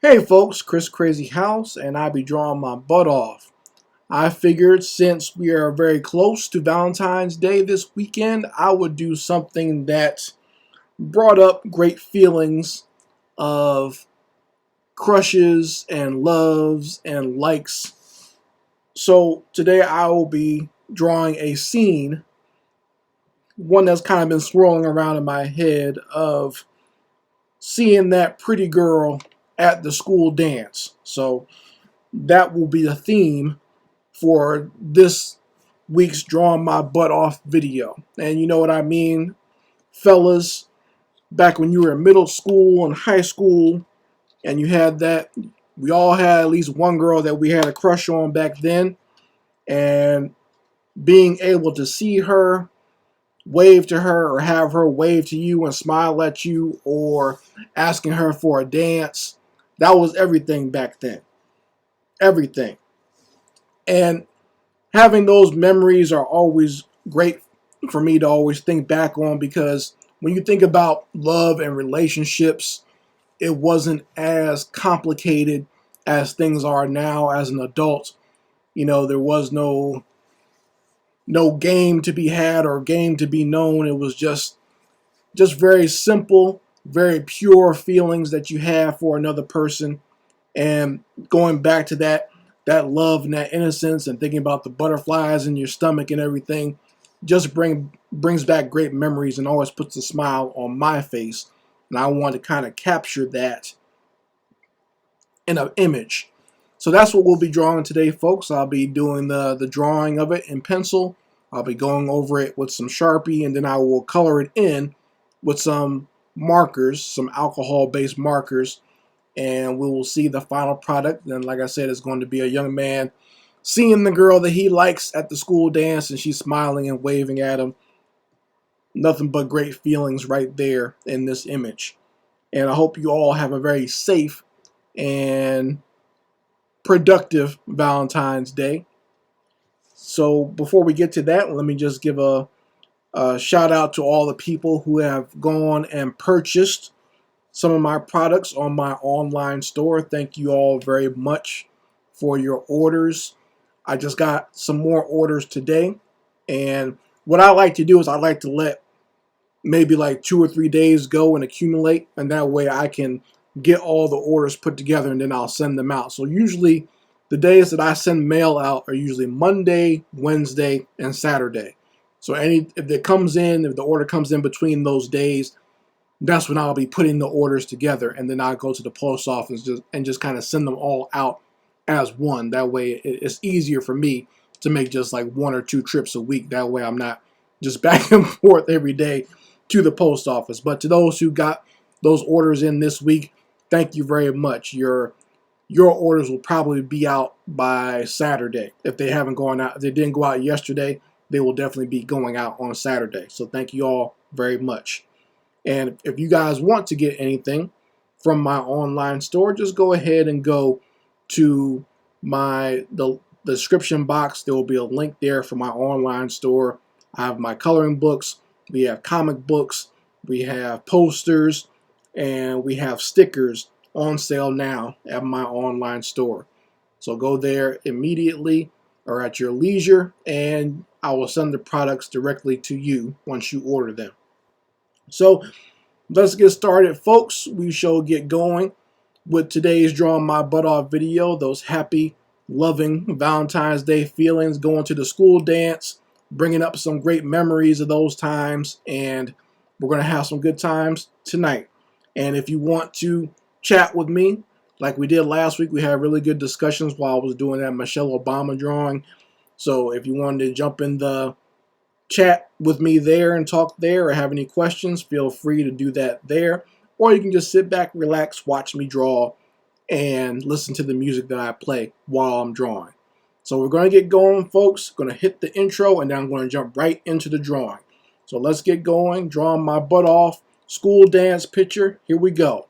Hey folks, Chris Crazyhouse, and I be drawing my butt off. I figured since we are very close to Valentine's Day this weekend, I would do something that brought up great feelings of crushes and loves and likes. So today I will be drawing a scene, one that's kind of been swirling around in my head of seeing that pretty girl at the school dance. So that will be the theme for this week's Drawing My Butt Off video. And you know what I mean, fellas, back when you were in middle school and high school and you had that, we all had at least one girl that we had a crush on back then, and being able to see her, wave to her, or have her wave to you and smile at you, or asking her for a dance, that was everything back then. Everything. And having those memories are always great for me to always think back on, because when you think about love and relationships, it wasn't as complicated as things are now as an adult. You know, there was no game to be had or game to be known. It was just very simple, very pure feelings that you have for another person. And going back to that love and that innocence and thinking about the butterflies in your stomach and everything just brings back great memories and always puts a smile on my face. And I want to kind of capture that in an image. So that's what we'll be drawing today, folks. I'll be doing the drawing of it in pencil. I'll be going over it with some Sharpie, and then I will color it in with some markers, some alcohol-based markers, and we will see the final product. And like I said, it's going to be a young man seeing the girl that he likes at the school dance, and she's smiling and waving at him. Nothing but great feelings right there in this image. And I hope you all have a very safe and productive Valentine's Day. So before we get to that, let me just give a shout out to all the people who have gone and purchased some of my products on my online store. Thank you all very much for your orders. I just got some more orders today, and what I like to do is I like to let maybe like 2 or 3 days go and accumulate, and that way I can get all the orders put together and then I'll send them out. So usually the days that I send mail out are usually Monday, Wednesday, and Saturday. So if the order comes in between those days, that's when I'll be putting the orders together, and then I'll go to the post office and just kind of send them all out as one. That way it's easier for me to make just like 1 or 2 trips a week. That way I'm not just back and forth every day to the post office. But to those who got those orders in this week, thank you very much. Your orders will probably be out by Saturday. If they haven't gone out, if they didn't go out yesterday, they will definitely be going out on Saturday. So thank you all very much. And if you guys want to get anything from my online store, just go ahead and go to the description box. There will be a link there for my online store. I have my coloring books, we have comic books, we have posters, and we have stickers on sale now at my online store. So go there immediately or at your leisure, and I will send the products directly to you once you order them. So let's get started, folks. We shall get going with today's Drawing My Butt Off video. Those happy, loving Valentine's Day feelings, going to the school dance, bringing up some great memories of those times, and we're going to have some good times tonight. And if you want to chat with me, like we did last week, we had really good discussions while I was doing that Michelle Obama drawing. So if you wanted to jump in the chat with me there and talk there, or have any questions, feel free to do that there. Or you can just sit back, relax, watch me draw, and listen to the music that I play while I'm drawing. So we're going to get going, folks. Going to hit the intro, and then I'm going to jump right into the drawing. So let's get going. Drawing my butt off. School dance picture. Here we go.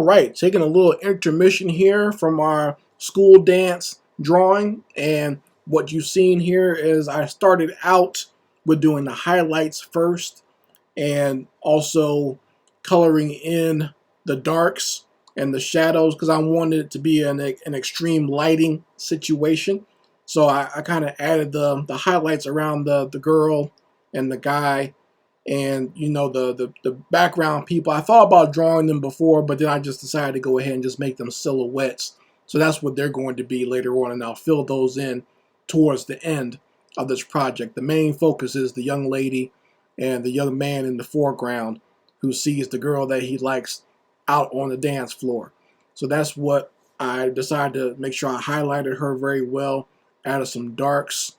Alright, taking a little intermission here from our school dance drawing, and what you've seen here is I started out with doing the highlights first and also coloring in the darks and the shadows because I wanted it to be an extreme lighting situation. So I kind of added the highlights around the girl and the guy, and you know, the background people. I thought about drawing them before, but then I just decided to go ahead and just make them silhouettes. So that's what they're going to be later on, and I'll fill those in towards the end of this project. The main focus is the young lady and the young man in the foreground who sees the girl that he likes out on the dance floor. So that's what I decided to make sure I highlighted her very well, added some darks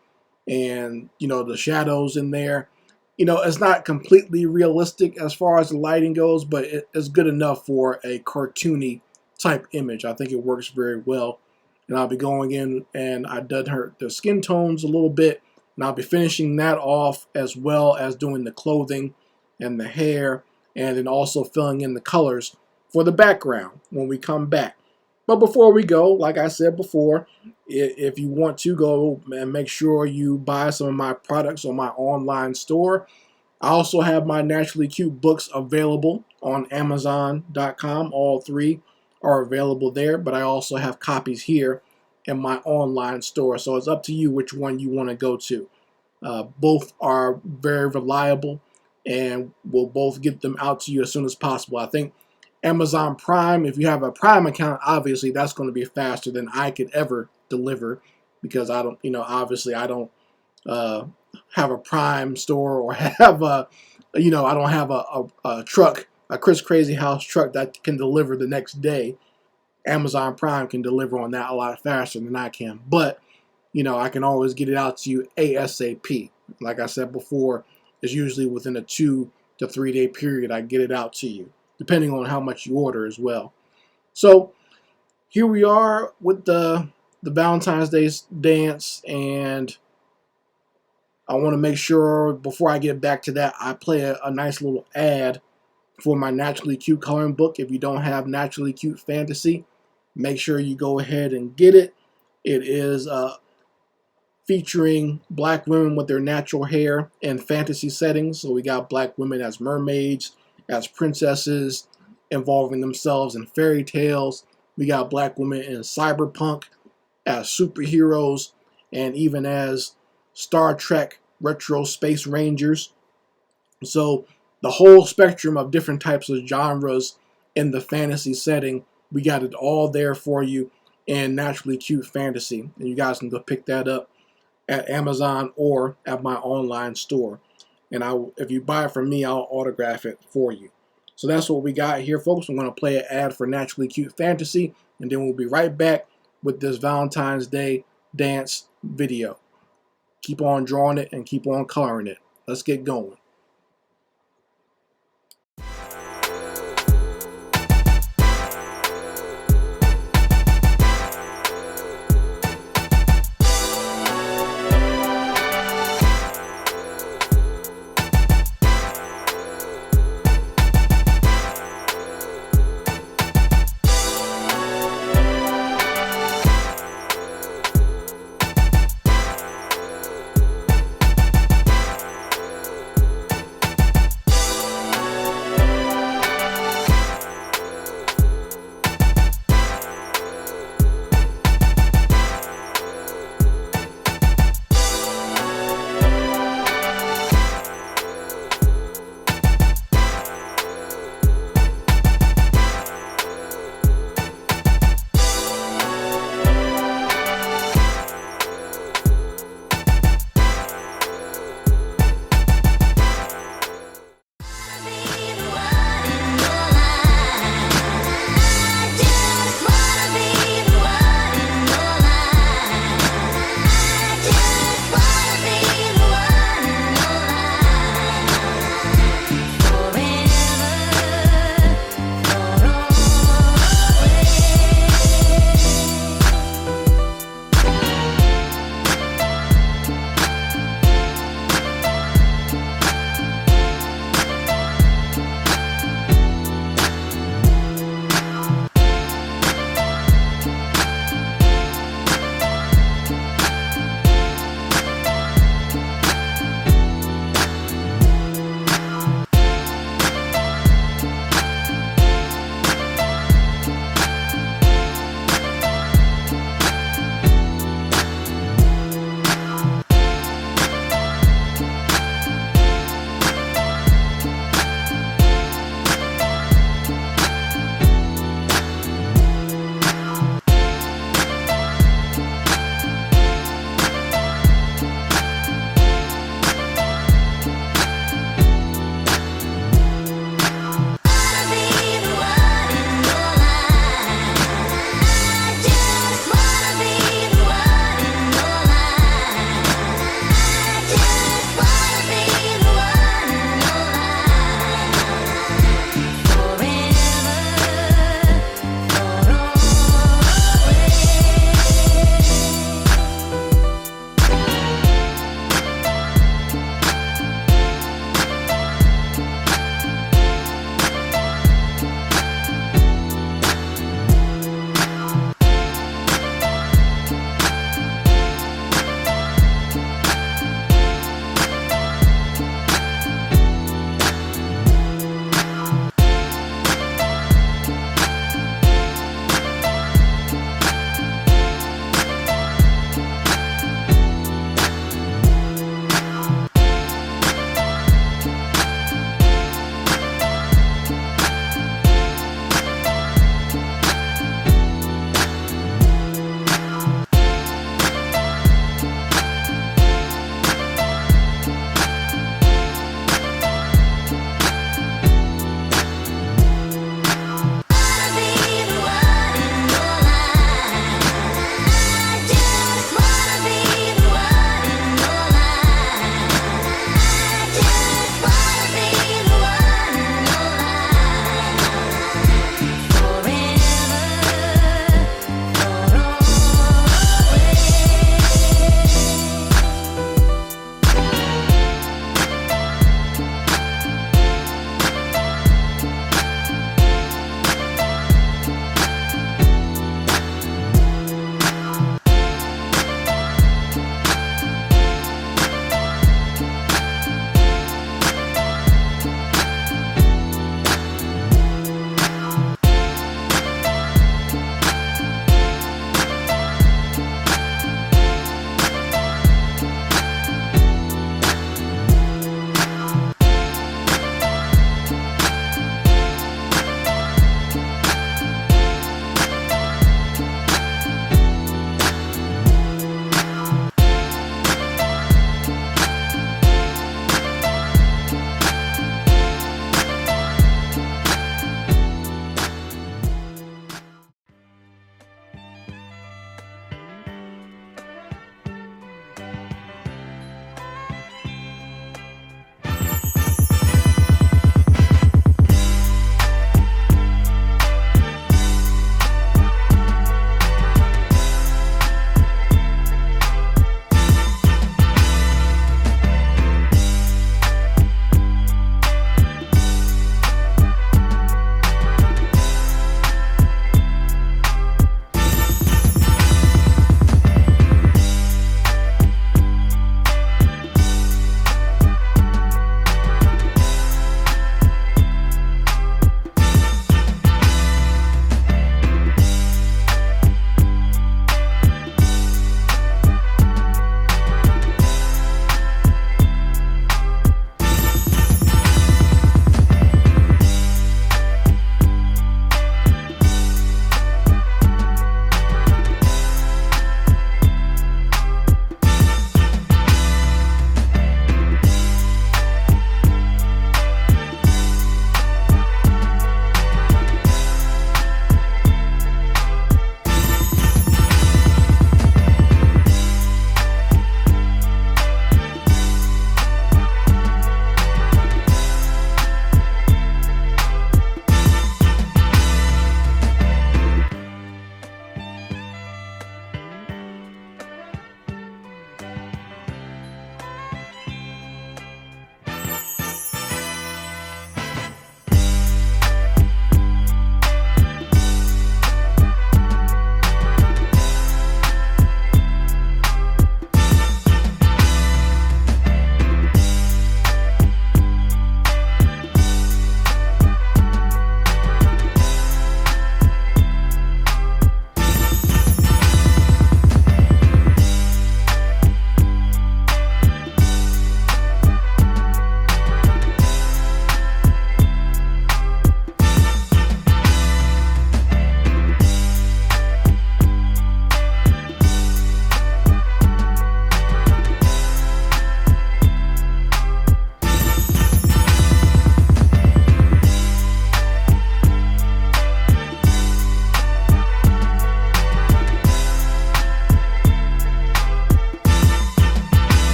and, you know, the shadows in there. You know, it's not completely realistic as far as the lighting goes, but it's good enough for a cartoony type image. I think it works very well. And I'll be going in and I've done the skin tones a little bit, and I'll be finishing that off as well as doing the clothing and the hair, and then also filling in the colors for the background when we come back. But before we go, like I said before, if you want to go and make sure you buy some of my products on my online store, I also have my Naturally Cute books available on Amazon.com. All three are available there, but I also have copies here in my online store. So it's up to you which one you want to go to. Both are very reliable, and we'll both get them out to you as soon as possible. I think Amazon Prime, if you have a Prime account, obviously that's going to be faster than I could ever deliver, because I don't, you know, obviously I don't have a Prime store or have a, you know, I don't have a truck, a Crazyhouse truck that can deliver the next day. Amazon Prime can deliver on that a lot faster than I can, but you know, I can always get it out to you ASAP. Like I said before, it's usually within a 2 to 3 day period I get it out to you, depending on how much you order as well. So here we are with the Valentine's Day dance, and I want to make sure before I get back to that, I play a nice little ad for my Naturally Cute coloring book. If you don't have Naturally Cute Fantasy, make sure you go ahead and get it. It is featuring black women with their natural hair in fantasy settings. So we got black women as mermaids, as princesses, involving themselves in fairy tales. We got black women in cyberpunk as superheroes, and even as Star Trek retro space rangers. So the whole spectrum of different types of genres in the fantasy setting, we got it all there for you in Naturally Cute Fantasy. And you guys can go pick that up at Amazon or at my online store. And if you buy it from me, I'll autograph it for you. So that's what we got here, folks. I'm going to play an ad for Naturally Cute Fantasy, and then we'll be right back with this Valentine's Day dance video. Keep on drawing it and keep on coloring it. Let's get going.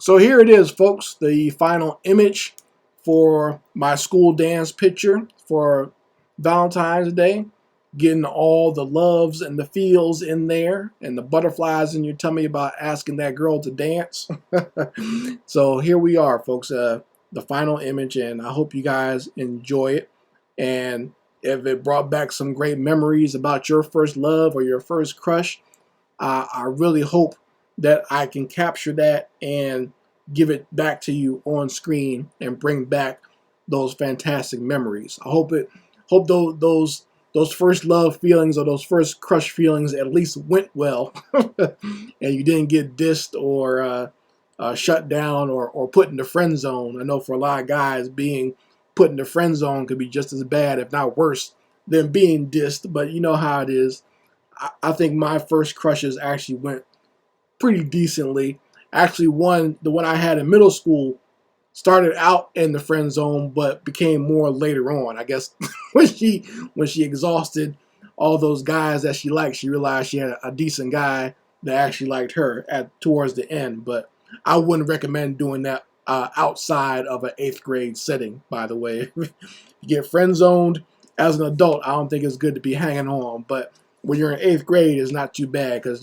So here it is, folks, the final image for my school dance picture for Valentine's Day. Getting all the loves and the feels in there and the butterflies in your tummy about asking that girl to dance. So here we are, folks, the final image, and I hope you guys enjoy it. And if it brought back some great memories about your first love or your first crush, I really hope that I can capture that and give it back to you on screen and bring back those fantastic memories. I hope those first love feelings or those first crush feelings at least went well, and you didn't get dissed or shut down or put in the friend zone. I know for a lot of guys, being put in the friend zone could be just as bad, if not worse, than being dissed. But you know how it is. I think my first crushes actually went pretty decently. Actually, the one I had in middle school started out in the friend zone, but became more later on. I guess when she exhausted all those guys that she liked, she realized she had a decent guy that actually liked her towards the end. But I wouldn't recommend doing that outside of an 8th grade setting. By the way, if you get friend zoned as an adult, I don't think it's good to be hanging on. But when you're in 8th grade, it's not too bad, because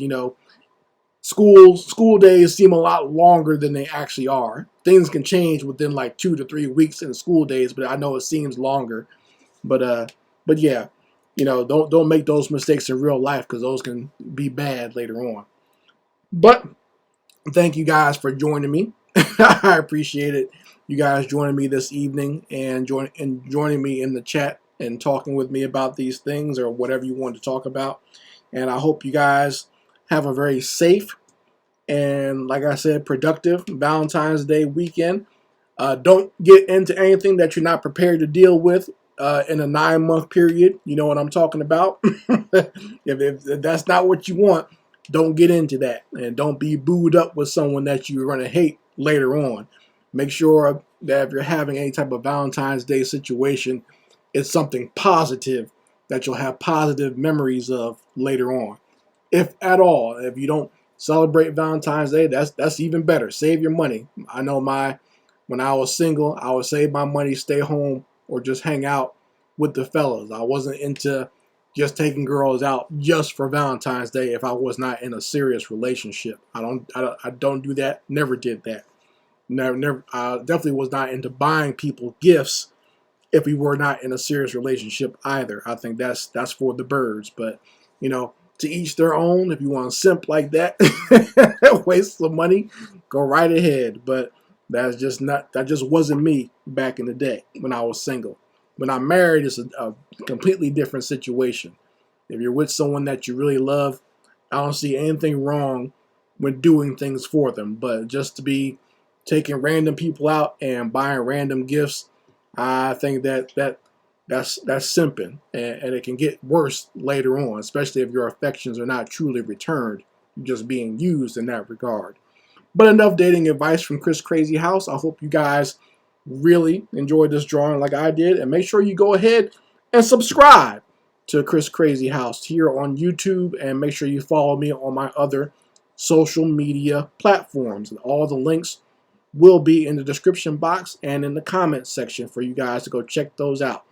school days seem a lot longer than they actually are. Things can change within like 2 to 3 weeks in school days, but I know it seems longer. But yeah, don't make those mistakes in real life, because those can be bad later on. But thank you guys for joining me. I appreciate it. You guys joining me this evening and joining me in the chat and talking with me about these things or whatever you want to talk about. And I hope you guys have a very safe and, like I said, productive Valentine's Day weekend. Don't get into anything that you're not prepared to deal with in a 9-month period. You know what I'm talking about. if that's not what you want, don't get into that. And don't be booed up with someone that you're going to hate later on. Make sure that if you're having any type of Valentine's Day situation, it's something positive that you'll have positive memories of later on. If at all. If you don't celebrate Valentine's Day, that's even better. Save your money. I know when I was single, I would save my money, stay home, or just hang out with the fellas. I wasn't into just taking girls out just for Valentine's Day if I was not in a serious relationship. I don't do that. Never did that. Never. I definitely was not into buying people gifts if we were not in a serious relationship either. I think that's for the birds. But to each their own. If you want to simp like that, waste some money, go right ahead. But that just wasn't me back in the day when I was single. When I'm married, it's a completely different situation. If you're with someone that you really love, I don't see anything wrong with doing things for them. But just to be taking random people out and buying random gifts, I think that's simping, and it can get worse later on, especially if your affections are not truly returned. You're just being used in that regard. But enough dating advice from Chris Crazyhouse. I hope you guys really enjoyed this drawing like I did, and make sure you go ahead and subscribe to Chris Crazyhouse here on YouTube, and make sure you follow me on my other social media platforms. And all the links will be in the description box and in the comments section for you guys to go check those out.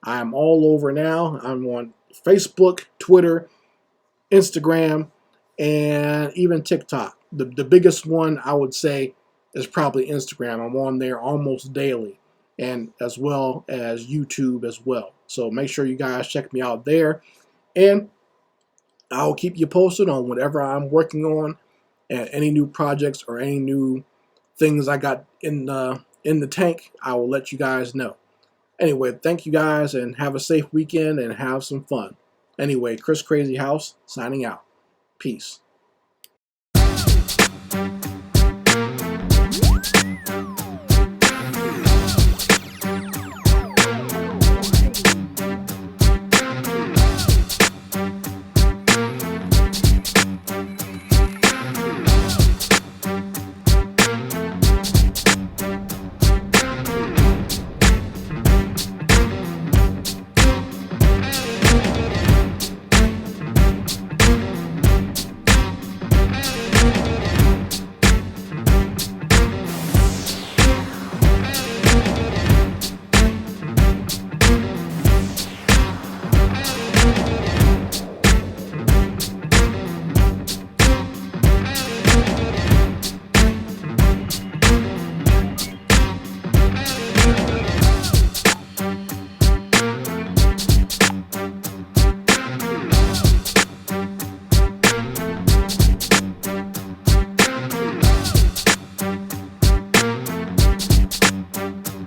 I am all over now. I'm on Facebook, Twitter, Instagram, and even TikTok. The biggest one I would say is probably Instagram. I'm on there almost daily, and as well as YouTube as well. So make sure you guys check me out there, and I'll keep you posted on whatever I'm working on and any new projects or any new things I got in the tank. I will let you guys know. Anyway, thank you guys, and have a safe weekend and have some fun. Anyway, Chris Crazyhouse signing out. Peace.